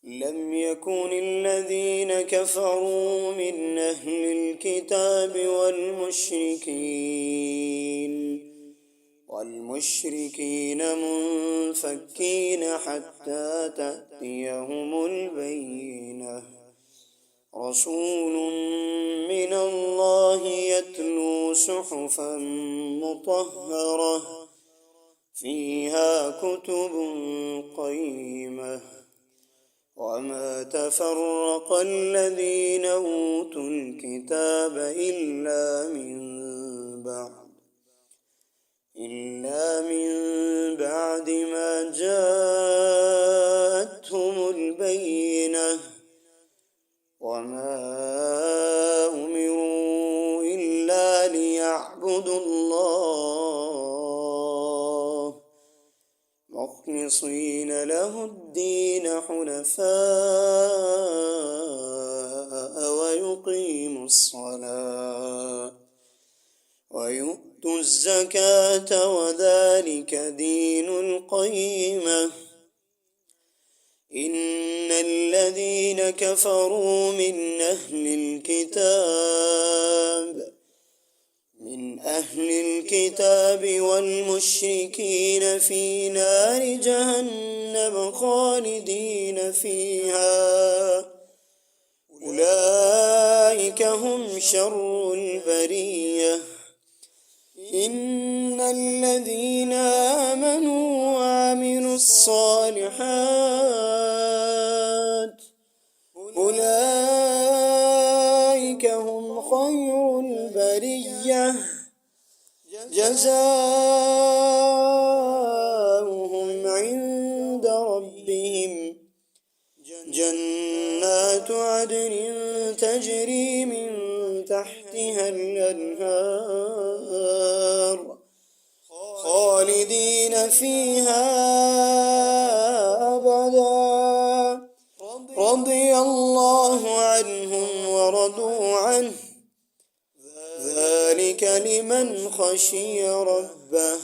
لم يكن الذين كفروا من أهل الكتاب والمشركين منفكين حتى تأتيهم البينة. رسول من الله يتلو صحفا مطهرة فيها كتب قيمة. وما تفرق الذين أوتوا الكتاب إلا من بعد ما جاءتهم البينة. وما أمروا إلا ليعبدوا الله مخلصين له الدين حنفاء ويقيموا الصلاة ويؤتوا الزكاة وذلك دين القيمة. إن الذين كفروا من أهل الكتاب والمشركين في نار جهنم خالدين فيها أولئك هم شر البرية. إن الذين آمنوا وعملوا الصالحات أولئك هم خير البرية. جزاؤهم عند ربهم جنات عدن تجري من تحتها الأنهار خالدين فيها أبدا. رضي الله عنهم ورضوا عنه ذلك لمن خشي ربه.